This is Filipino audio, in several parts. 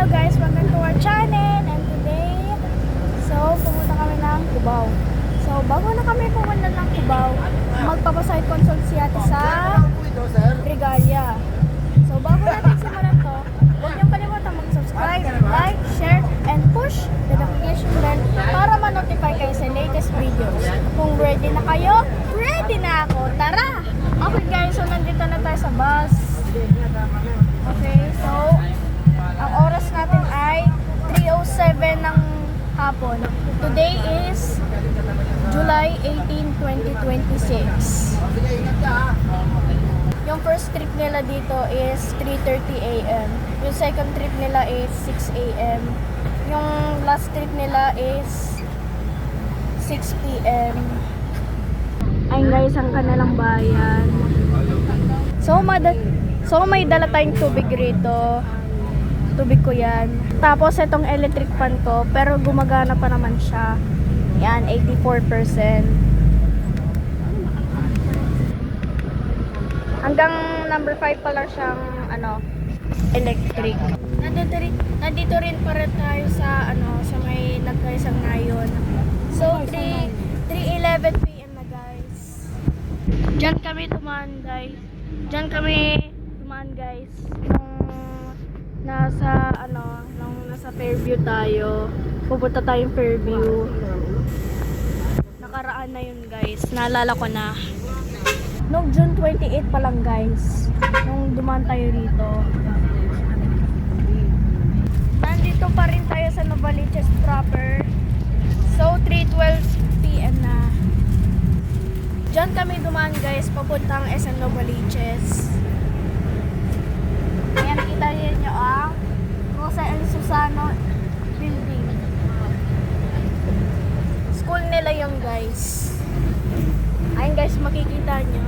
guys, welcome to our channel. And today, pumunta kami ng Cubao. So bago na kami pumunta ng Cubao, magpapasite consult si ate sa Regalia. So bago natin simulan to, huwag niyong kalimutan mag-subscribe, like, share, and push the notification bell para ma-notify kayo sa latest videos. Kung ready na kayo, ready na ako. Tara! Okay guys, so nandito na tayo sa bus. Okay, so ang oras natin ay 3:07 ng hapon. Today is July 18, 2026. Yung first trip nila dito is 3:30 AM. Yung second trip nila is 6 AM. Yung last trip nila is 6 PM. Ayun guys, ang kanilang bayan. So may dala tayong tubig rito. Tubig ko yan. Tapos itong electric fan ko, pero gumagana pa naman siya. Yan, 84%. Hanggang number 5 pa lang siyang electric. Nandito rin para tayo sa sa may nagkaisang ngayon. So 3:11 PM na guys. Diyan kami tumaan guys. Nung nasa Fairview tayo. Pupunta tayong Fairview. Nakaraan na yun guys. Naalala ko na. Noong June 28 pa lang guys. Nung dumaan tayo rito. Nandito pa rin tayo sa Novaliches proper. So 3:12 PM na. Diyan kami dumaan guys. Papuntang SM Novaliches. Ayan, kita nyo ang Rosa El Susano building. School nila yung guys. Ayun guys, makikita nyo.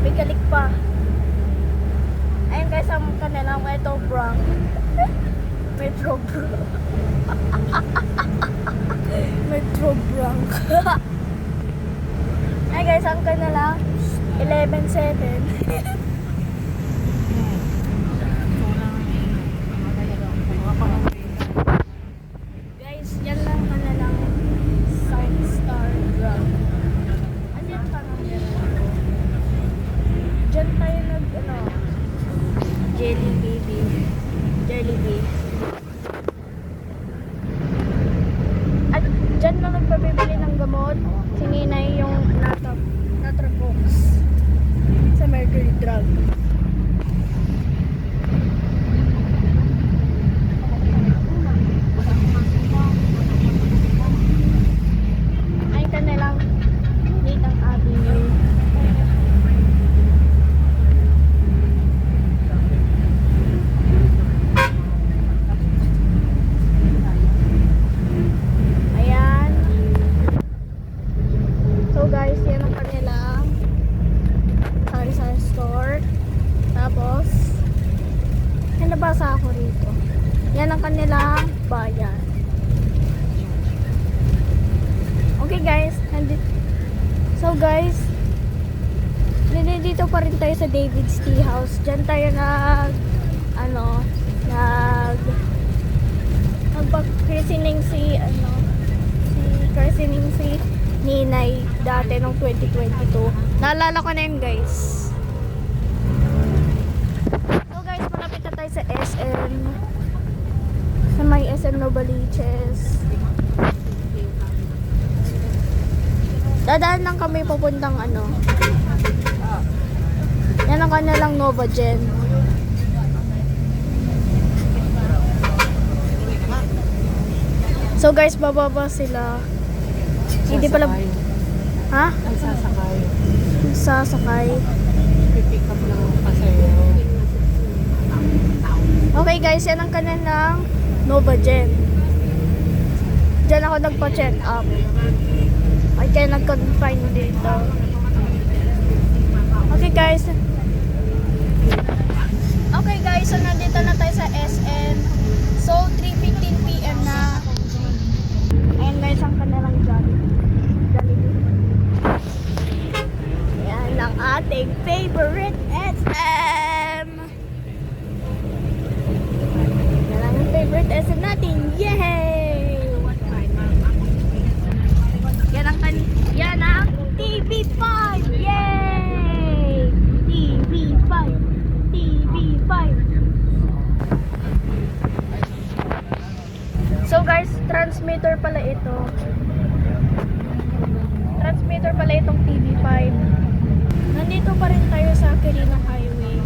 May kalik pa. Ayun guys, ang kanilang Metro Brank. Metro Brank. Metro Brank. Ayun guys, ang kanilang 11-7. Guys, yan lang ka na lang South Star Ground. Andyan pa lang yan. Diyan tayo Jollibee. At dyan lang nagpabibili ng gamot. Si Ninay yung Natrabox sa Mercury Drug. Ay ka na lang Natang Avenue. Ayan. So guys, yan ang kanilang sari-sari store. Tapos may nabasa ako rito. Yan ang kanilang bayan. Okay guys, so guys, dito pa rin tayo sa David's Tea House. Diyan tayo nagpa-christening si Ninay dati nung 2022. Naalala ko na yun guys. So guys, malapit na tayo sa SM. Sa may SM Novaliches. Dadaan lang kami papuntang yan ang kanilang Nova Gen. So guys, bababa sila. Hindi pala. Ha? Sasakay. Pipick up lang pa sa'yo. Okay guys, yan ang kanilang Nova Gen. Diyan ako nagpa-check up. Ay, kaya nag-confine dito. Okay guys. So nandito na tayo sa SM. So 3:15 PM na. Ayan guys, ang kanilang Jollibee. Ayan ang ating favorite SM. Transmitter pala ito. Transmitter pala itong TV5. Nandito pa rin tayo sa Quirino Highway.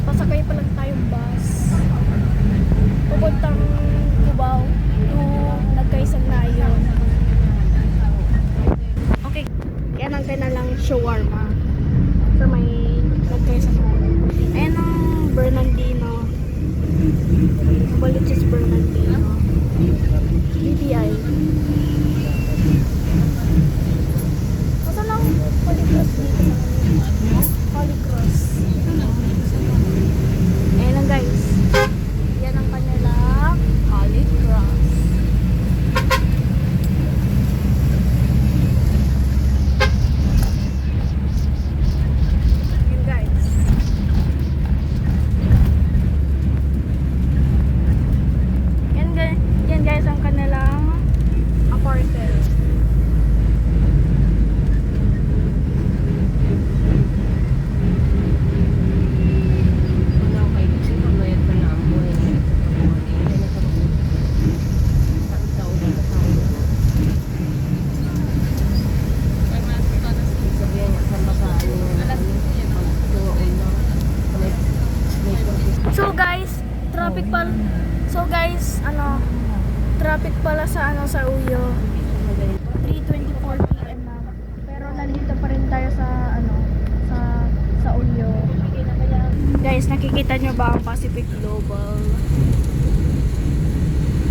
Pasakay pa lang tayong bus. Pupuntang Cubao to Nagkaisagnayon. Okay. Yan ang kanilang shawarma. Sa may Nagkaisagnayon. Ayan ang Bernardino. Baliches Bernardino. BPI. Masa lang Holy Cross dito? Holy Cross. Ayan lang guys. Yan ang kanilang Holy Cross. Yan guys. Yan guys ang kanilang apartment. Traffic pala sa sa Uyo. 3:24 PM na. Pero nandito pa rin tayo sa sa Uyo. Guys, nakikita nyo ba ang Pacific Global?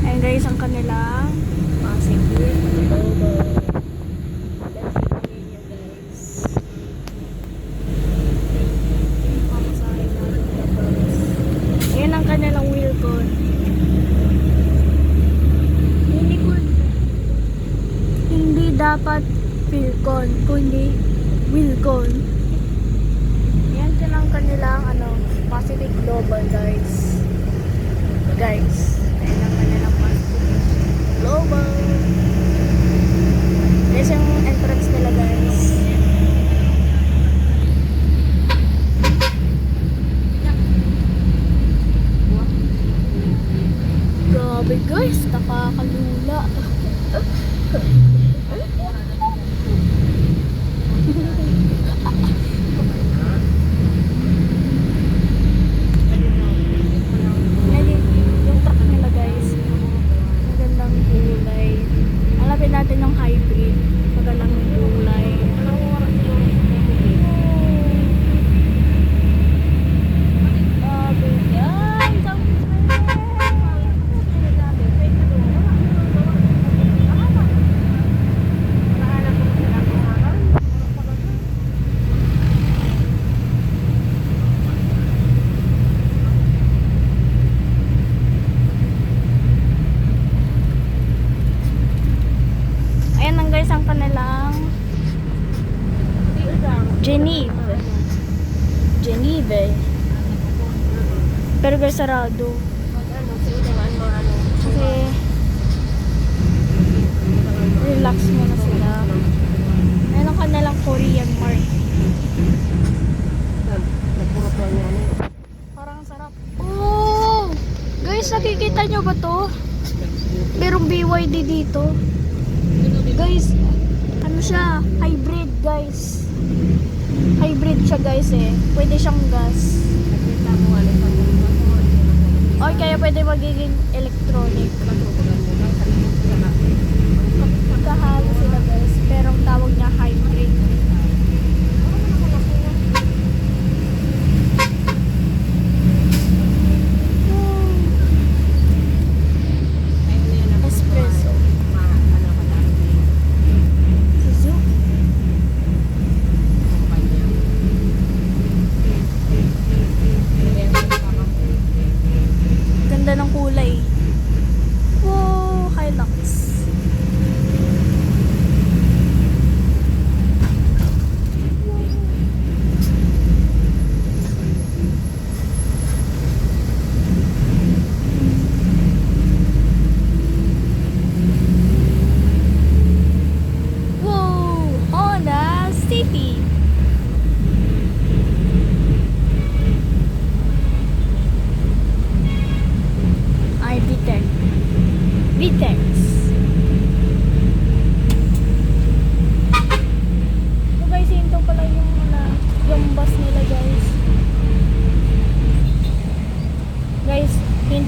Ayan guys, ang kanilang Pacific Global. Ayan ang kanilang Wilcon. Hindi dapat Wilcon, kundi Wilcon. Yan silang kanilang Pacific Global guys. Ayan ang kanilang Pacific Global. Guys, yung entrance nila guys. Grabe guys, nakakalula. Yung truck nila guys, magandang kulay. Alapin natin yung hybrid, magandang kulay. Ayan lang guys ang kanilang Geneve. Pero guys, sarado. Kasi relax muna sila. Ayan ang kanilang Korean Mart. Parang sarap. Oh! Guys, nakikita nyo ba to? Merong BYD dito. Guys, siya? Hybrid guys. Hybrid siya guys eh. Pwede siyang gas. Or kaya pwede magiging electronic. Magkahalo sila guys. Pero ang tawag niya hybrid. Espresso. Ganda ng kulay. Wow!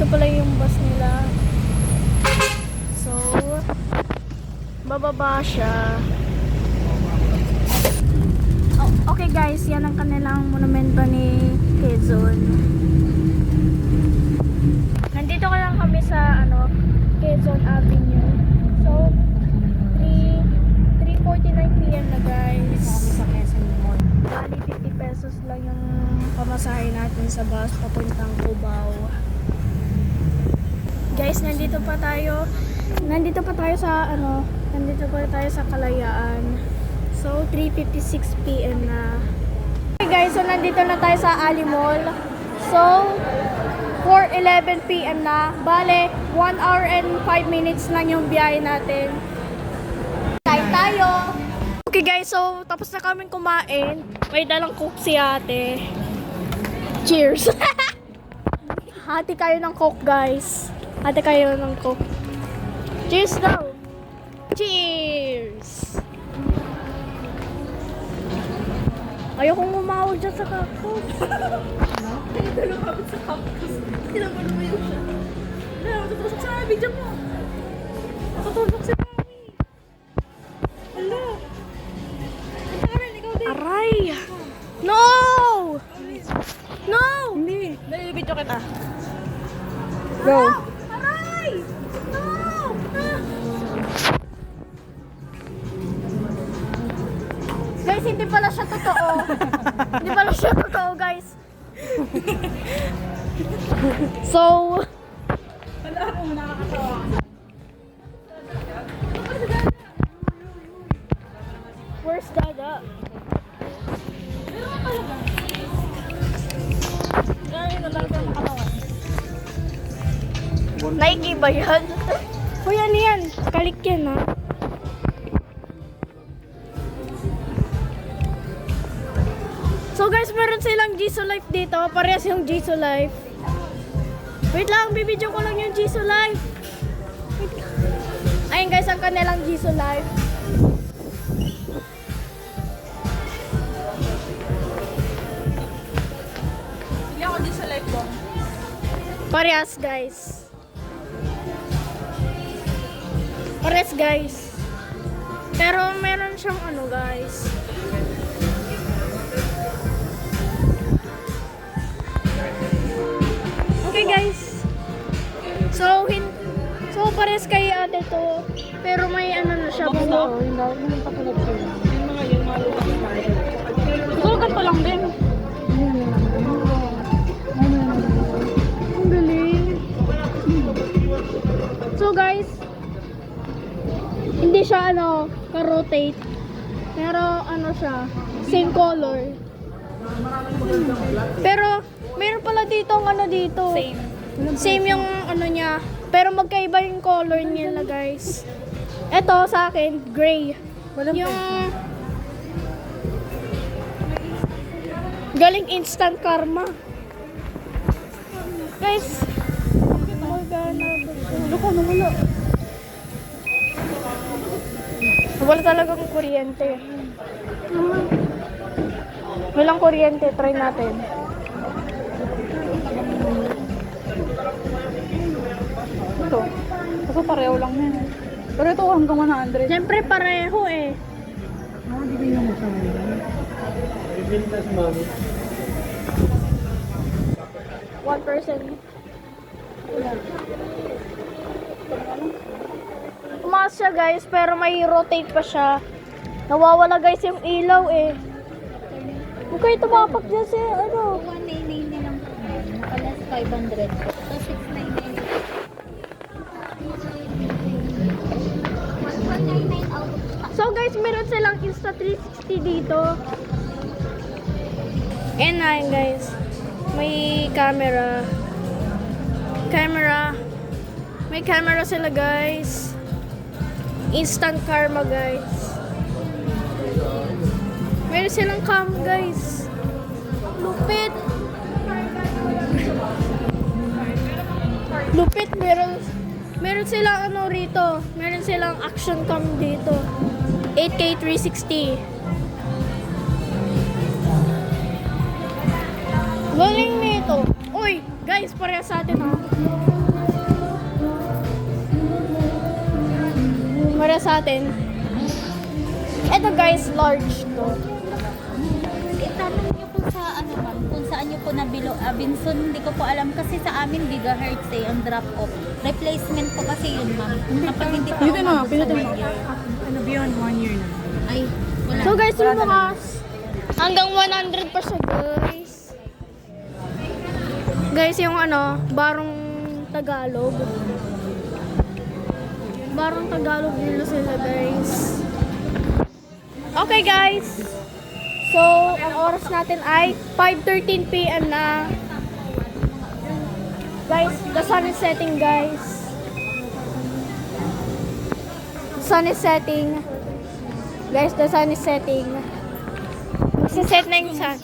pala yung bus nila. So, bababa siya. Oh, okay guys, yan ang kanilang monumento ni Quezon. Nandito ka lang kami sa Quezon Avenue. So, 3:49 PM na guys. Sa Quezon Mall. Bali 50 pesos lang yung pamasahe natin sa bus papuntang Cubao. Guys, nandito pa tayo sa Kalayaan. So 3:56 PM na. Okay guys, so nandito na tayo sa Ali Mall. So 4:11 PM na. Bale, 1 hour and 5 minutes lang yung biyahe natin. Kain tayo. Okay guys, so tapos na kaming kumain. May dalang coke si ate. Cheers! Hati kayo ng coke guys. Hati kayo ng coke. Cheers daw! Cheers! Ayokong umawag dyan sa cactus. Tinulungabit sa cactus. Tinulungabit mo yun siya. Matutusok sa aming dyan mo. Matutusok si Mami. Hala. Karen, ikaw din. Aray! No! No! Hindi. Nalilibidyo kita. Go! Aray! No! Guys, hindi pala siya totoo. Hindi pala siya totoo, guys. So, Wala akong nakakatawa. where's Dada? Gano'n na lang ang katawan. Nike ba yan? O yan yan. Kalik yan ha. So guys, meron silang Jisoo Life dito. Parehas yung Jisoo Life. Wait lang, bibidyo ko lang yung Jisoo Life. Ayun guys, ang kanilang Jisoo Life. Hindi ako din sa live ko. Parehas guys. Parehas guys. Pero meron siyang guys. Okay guys. So parehas kay ate to. Pero may na siya buhok. Hindi ako naman patulog sila. Yung mga lukas tayo. Tulugan pa lang din. Ang galing. So guys, hindi siya ka-rotate. Pero siya, same color. Pero meron pala dito dito. Same yung niya. Pero magkaiba yung color niya na guys. Ito sa akin, gray. Yung galing Instant Karma. Guys, wala. Wala talagang kuryente. Walang kuryente, try natin. Ito. Kasi pareho lang yan. Pero ito hanggang 100. Siyempre pareho eh. Bibigyan mo siya ngayon. 1%. Tumaas siya guys, pero may rotate pa siya. Nawawala guys yung ilaw eh. Huwag kayo tumapak dyan sa 199 na lang po. Nakalas 500 po. So, 699. 199 out of stock. So guys, meron silang Insta360 dito. And na guys, may camera. May camera sila guys. Instant Karma guys. Meron silang cam guys. Lupit. Lupit, meron silang rito. Meron silang action cam dito. 8K 360. Galing nito. Uy, guys. guys, pareha sa atin ha. Pareha sa atin. Ito guys, large to. Itanong niyo po sa ano ma'am, kung saan niyo po nabilo, Binson, hindi ko po alam kasi sa amin gigahertz ang drop off. Replacement po kasi yun ma'am. Kapag hindi pa Pinutin mo, umabot sa pinutin mo. 1 year. Ano, beyond 1 year na. Ay, wala. So guys, yung bukas. Hanggang 100 pa siya guys. Guys, yung ano, barong Tagalog. Barong Tagalog nila sila guys. Okay guys. So, ang oras natin ay 5:13 PM na. Guys, the sun is setting guys. Sun is setting. Guys, the sun is setting. Magsiset na yung sun.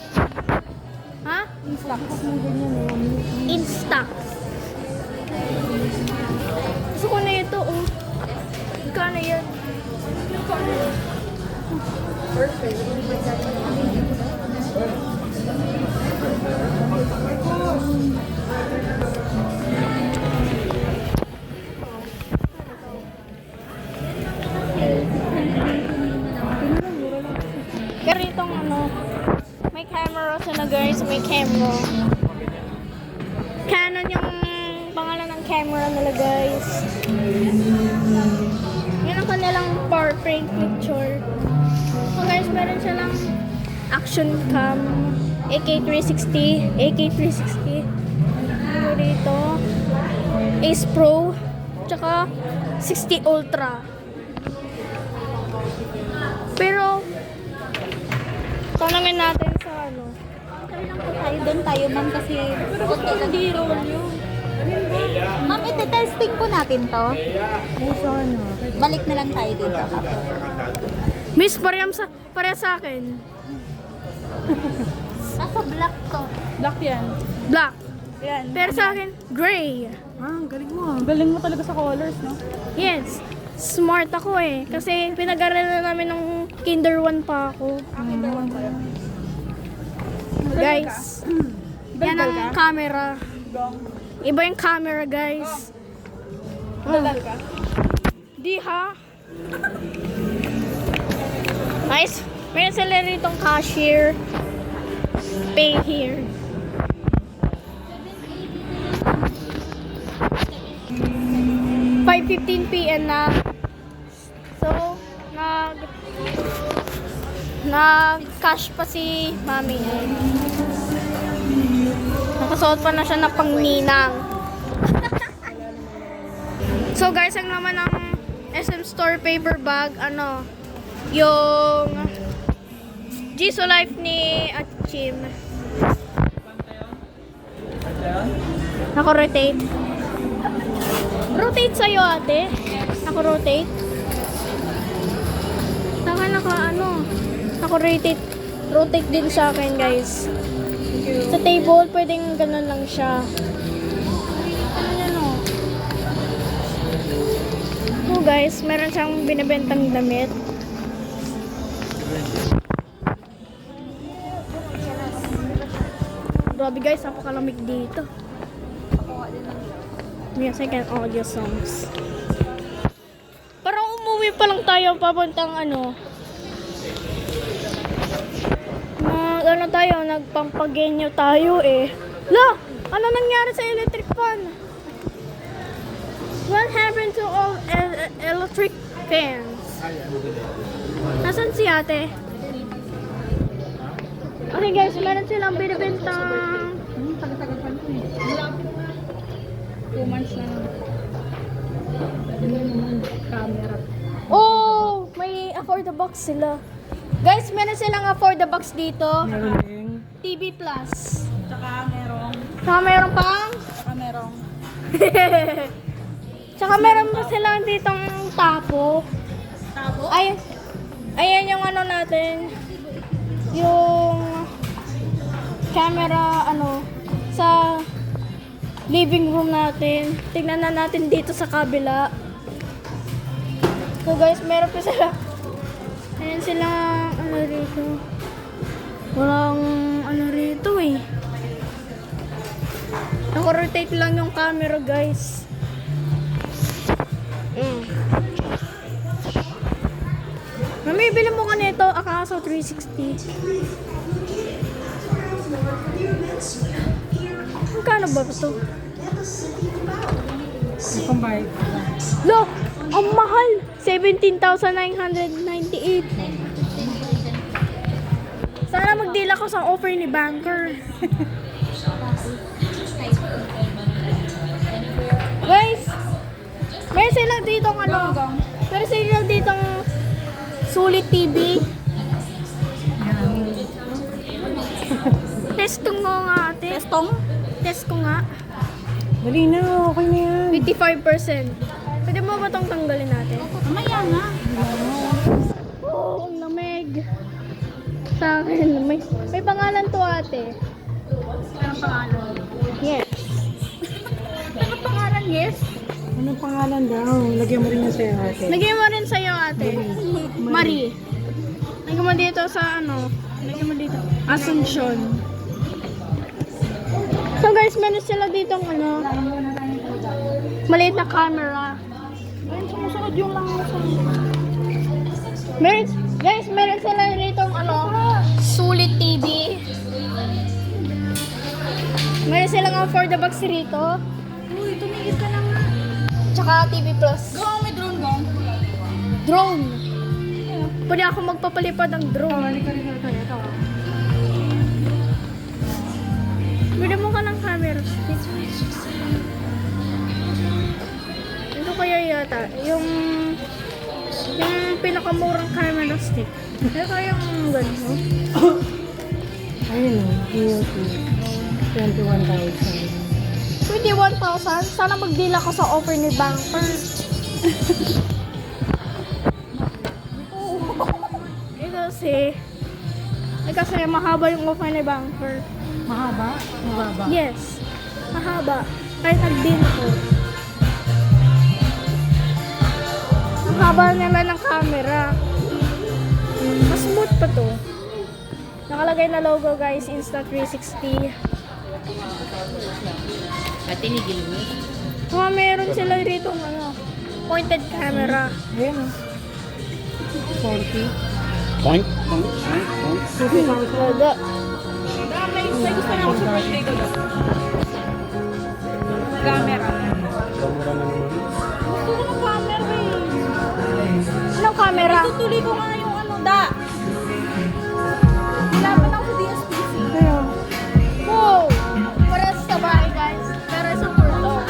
Ha? Instax. Gusto ko na ito, oh. Magkano yan? Perfect. Pero itong ano, may camera sila guys, may camera. Canon yung pangalan ng camera nila guys. Yan ang kanilang portrait picture. So guys, meron silang action cam, AK360, AK360. Ano dito? Ace Pro, tsaka 60 Ultra. Pero tanongin natin sa ano. Tayo doon tayo ma'am kasi konti lang roll yun. Ma'am, ite-testing po natin to. Balik na lang tayo dito. Miss, pareha sa akin. Nasa black to. Black yan. Black. Yan. Pero sa akin, gray. Ah, ang galing mo. Ang galing mo talaga sa colors, no? Yes. Smart ako eh. Kasi pinag-aralan namin nung Kinder 1 pa ako. Guys, yan ang camera. Iba yung camera, guys. Dadal ka? Di ha? Guys, meron sila ritong cashier. Pay here. PM na. So, nag-cash pa si mami. Nakasuot pa na siya ng pangninang. So guys, ang naman ng SM Store paper bag, ano, yung Jisoo Life ni Achim. Nako-rotate. Rotate sa'yo, ate. Nako-rotate. Saka nako-rotate. Rotate din sa akin, guys. Sa table, pwedeng ganun lang siya. Oh guys, meron siyang binibentang damit. Grabe guys, napakalamig dito. Music and audio songs. Parang umuwi pa lang tayo papuntang ano. Nagpampagenyo tayo eh. La! Ano nangyari sa electric fan? What happened to all electric fans? Nasaan si ate? Okay guys, meron silang binibentang 2 months na lang. Camera. oh, may afford the box sila. Guys, meron silang afford the box dito. Meron din. TV Plus. Tsaka merong. Saka meron pang Tsaka merong. Tsaka meron pa silang ditong tapo. Tabo? Ayan yung ano natin. Yung camera sa living room natin. Tignan na natin dito sa kabila. So guys, meron pa sila. Ayan sila rito. Walang rito eh. Nako-rotate lang yung camera, guys. Mami, bili mo ka nito, Akaso 360. Magkano ba ito? Combined. Lo, ang mahal! 17,998. Sana mag-deal ako sa offer ni banker. Guys, meron sila ditong ano, meron sila ditong Sulit TV. Test ko nga ate. Test ko nga. Dali na, okay na yan. 55%. Pwede mo ba itong tanggalin natin? Mamaya nga. Oh, ang lamig. Sa akin, may pangalan to ate. Anong pangalan? Yes. Anong pangalan, yes? Anong pangalan daw? Lagyan mo rin yung sa'yo ate. Lagyan mo rin sa'yo ate. Marie. Lagyan mo dito sa ano. Lagyan mo dito. Asuncion. So guys, meron sila ditong ano. Maliit na camera. Ayun, sumusunod yung lang sa... Meron, guys, meron sila ditong ano. Sulit TV. Meron silang for the box rito. Uy, tumigil ka lang nga. Tsaka TV Plus. Go, may drone mo. Drone. Pwede ako magpapalipad ng drone. Halika rin ito. Ito. Pwede mo ka ng camera stick. Ito kaya yata. Yung pinakamurang camera stick. Ito yung gano. Ayun o. EOT. 21,000. 21,000. Sana mag-deal ako sa offer ni banker. Kasi mahaba yung offer ni banker. Mahaba? Mababa? Yes. Mahaba. Kahit nag-deal ko. Ang haba nila ng camera. Mas smooth pa to. Nakalagay na logo guys, Insta360. At tinigil mo. Mga meron sila rito ano, pointed camera. Ayun o. 40. Point. 50,000. Logo. May gusto na ako sa birthday ko daw. Camera. Kamura na naman. Gusto ko ng camera eh. Anong camera? Tutuloy ko nga yung ano, da. Nilaban ako sa DSPC. Kaya, Wow! Parehas sa bahay guys. Pero sa kurto.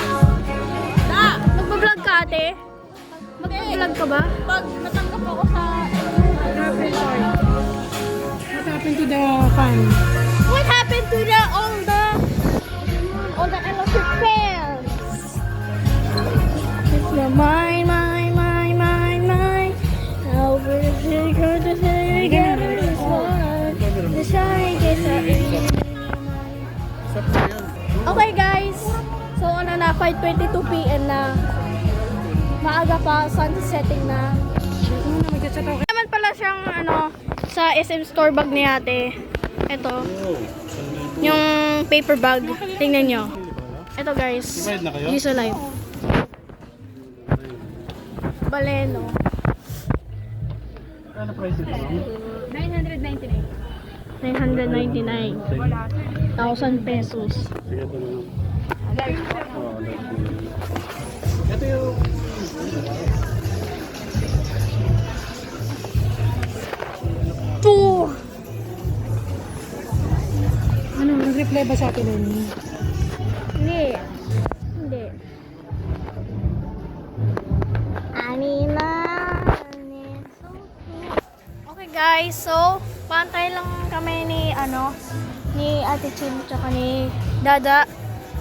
Da! Magbablog ka ate? Magbablog ka ba? Pag natanggap ako sa... what happened to the fan? What happened to all the electric fans? It's the mine. Now we're going to say together this one. The shine gets up in. Okay guys. So ano na, 5:22 PM na. Maaga pa, sun setting na. Naman pala siyang ano, sa SM store bag ni ate. Ito. Yung paper bag. Tingnan nyo. Ito guys. Bayad na kayo? Use live. Baleno. Ano price ito? 999. 999. 1,000 pesos. Sige, ito na lang. Oh, ito yung... Two. Ano, nag-reply ba sa akin nun? Hindi. Hindi. Anina. Okay guys, so pantay lang kami ni ni Ate Chin tsaka ni Dada.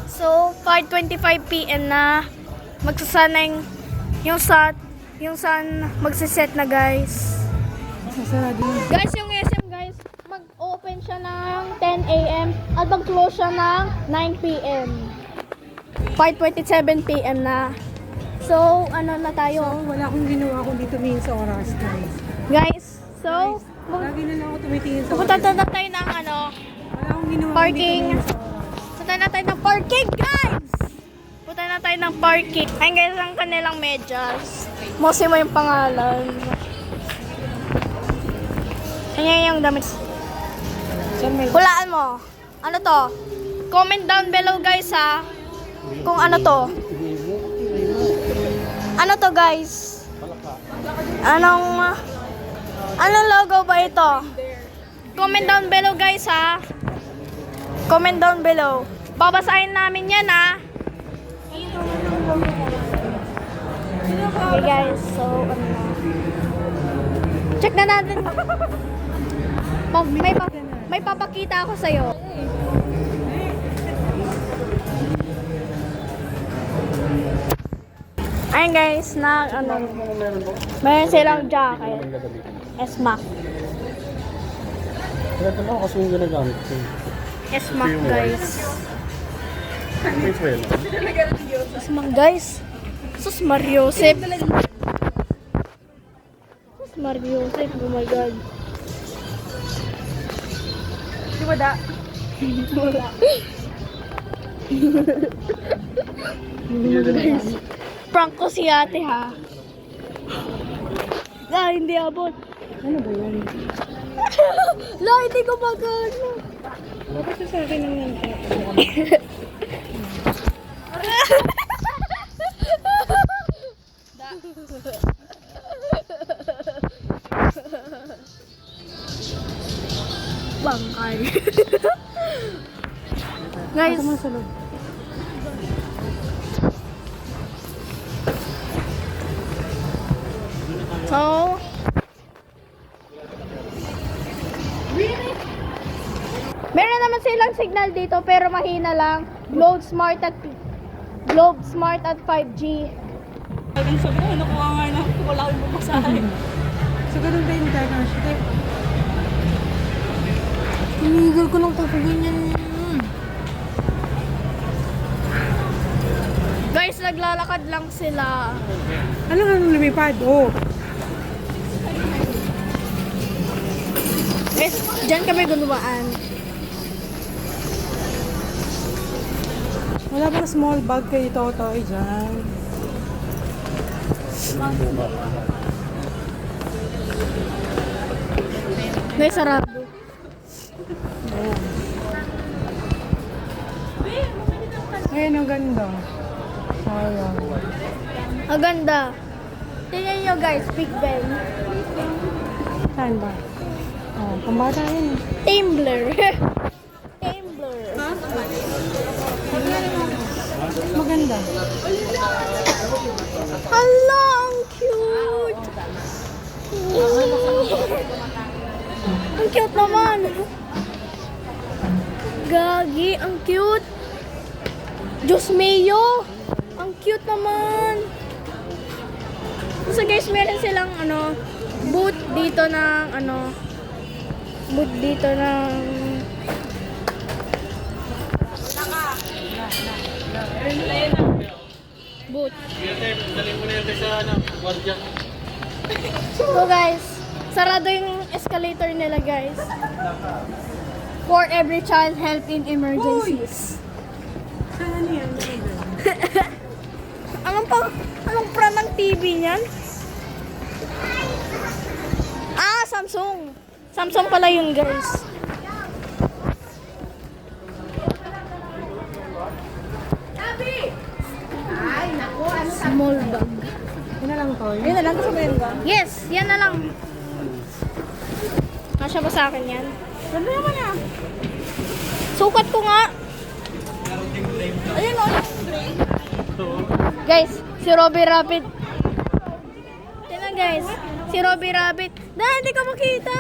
So 5:25 PM na magsasanay yung sun magsiset na guys. Masarado yun. Guys, yung SM guys, mag-open siya ng 10 AM at mag-close siya ng 9 PM. 5:27 PM na. So, ano na tayo? Wala akong ginawa kundi tumingin sa oras, guys. Guys, so, Lagi na lang ako tumitingin sa pupunta oras. na tayo ng Wala akong ginawa parking. kundi tumingin sa oras. Punta na tayo ng parking, guys! na tayo ng parking. Ayun guys, ang kanilang medyas. Mostly mo yung pangalan. Ayan yung damit. Hulaan mo. Ano to? Comment down below guys ha. Kung ano to. Ano to guys? Anong logo ba ito? Comment down below guys ha. Comment down below. Babasahin namin yan ha. Okay guys, so ano na. Check na natin. May papakita ako sa'yo. Ayun guys, na ano. Mayroon silang jacket. S-Mac. Kaya ito lang kasi yung ginagamit ko. S-Mac guys. May swelo. S-Mac guys. Sus Mariosep. Sus Mariosep. Oh my god. Di ba da? Wala. Guys, prank ko si ate ha. La, hindi abot. Ano ba yun? La, hindi ko magano. Bakit sa akin ang yan? Bangkay. Guys, Ano sa loob? so meron naman silang signal dito pero mahina lang. Globe Smart at 5G. Ang sabi ko, nakuha nga na. Wala akong bumasahin. So, ganun ba yung gagawin siya? Tinigil ko ng ganyan. Guys, naglalakad lang sila. Ano nga nung lumipad? Oh. Guys, dyan kami gunumaan. Wala bang small bag kay Totoy dyan? Guys, sarado. Ayun, ang ganda. Sayang. Ang ganda. Tingnan nyo guys, Big Ben. Saan ba? Oh, pambata yun. Tumblr. Tumblr. Maganda. Hala, ang cute. Ang cute naman. Gagi, ang cute. Diyos Mayo. Ang cute naman. So guys, meron silang booth dito ng booth dito ng booth. So guys, sarado yung escalator nila guys. For every child help in emergencies. Saan yan? Anong brand ng TV niyan? Ah, Samsung. Samsung pala yun guys. Small bag. Yun na lang to. Yan na lang, kasama yun ba? Yes, yan na lang. Kasya ba sa akin yan? Ganda naman yan. Sukat ko nga. Ayun o. Guys, si Robbie Rabbit. Tingnan guys, si Robbie Rabbit. Hindi ka makita.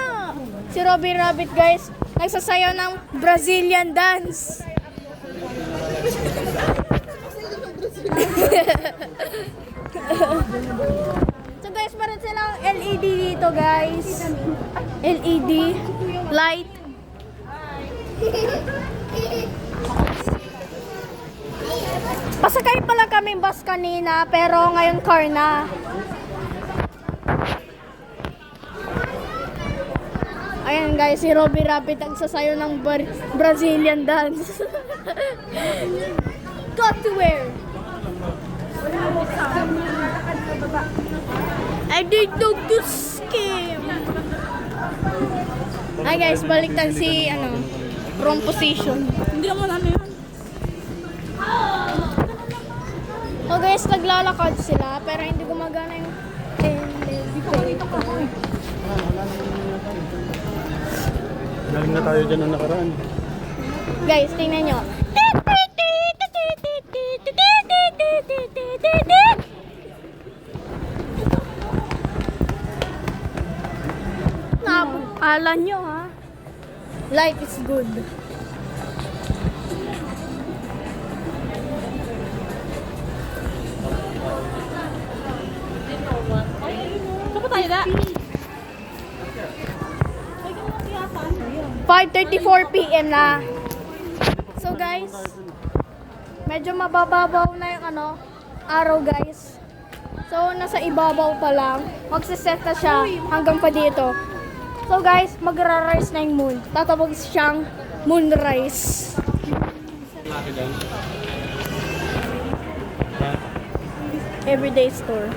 Si Robbie Rabbit guys, nagsasayaw ng Brazilian dance. So guys, meron silang LED dito guys. LED light. Pasakay pala kami bus kanina pero ngayon car na. Ayan guys, si Robbie Rabbit ang sasayo ng Brazilian dance. Got to wear. I did not do scam. Ay guys, baliktad si wrong position. Hindi naman ano yan. So guys, naglalakad sila pero hindi gumagana yung elevator. Galing na tayo dyan ang nakaraan. Guys, tingnan nyo. Nakakala nyo ha. Life is good. Saan pa tayo da? 5:34 PM na. So guys, medyo mabababaw na yung araw guys. So nasa ibabaw pa lang. Magsiset na siya hanggang pa dito. So guys, magra-rise na yung moon. Tatawag siyang moonrise. Everyday store.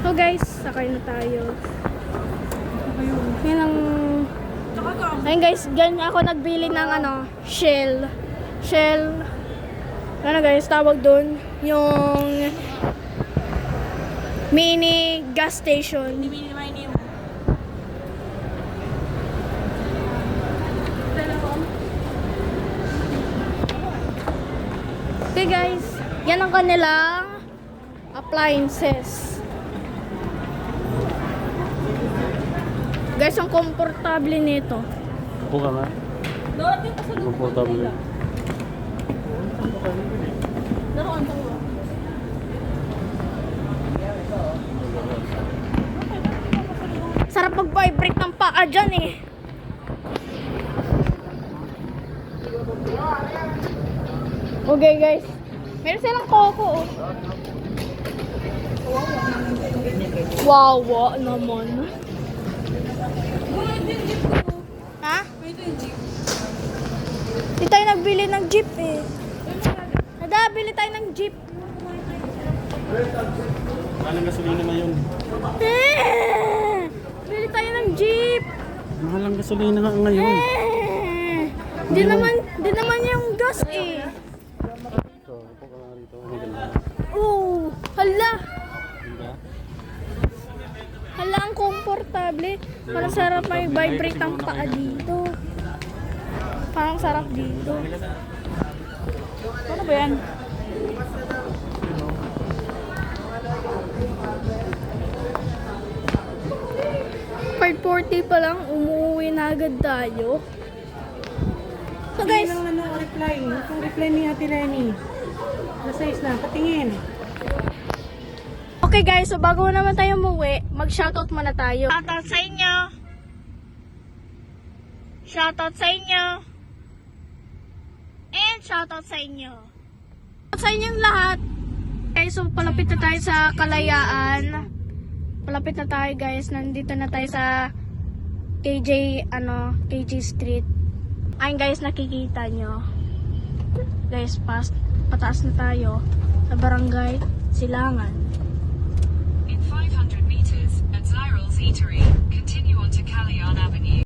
So guys, sakay na tayo. Yan ang... Ayun guys, ganyan ako nagbili ng Shell. Ano guys, tawag doon yung mini gas station. Hindi naman yun. Okay guys, yan ang kanilang appliances. Guys, ang komportable nito. Upo ka nga. Comfortable. Sarap mag-vibrate ng paa dyan eh. Okay guys, meron silang coco oh. Wawa naman. Ha? Hindi tayo nagbili ng jeep eh. Nada, bili tayo ng jeep. Mahalang gasolina na yun. Bili tayo ng jeep. Mahalang gasolina nga ngayon. Di naman yung gas eh. So, upo ka nga rito. Ang ganda. Oh, hala. Ganda. Hala, ang komportable. Parang sarap may vibrate ang paa dito. Parang sarap dito. Ano ba yan? $5.40 pa lang, umuwi na agad tayo. So guys, reply. Yung reply ni Ate Lenny. Nasa na, patingin. okay guys, so bago naman tayo umuwi, mag-shoutout muna tayo. Shoutout sa inyo. Shoutout sa inyo. And shoutout sa inyo. Shoutout sa inyong lahat. Okay, so palapit na tayo sa Kalayaan. Palapit na tayo guys. Nandito na tayo sa KJ Street. Ayun guys, nakikita nyo. Guys, pataas na tayo sa Barangay Silangan. In 500 meters, at Zyral's Eatery, continue on to Kalayaan Avenue.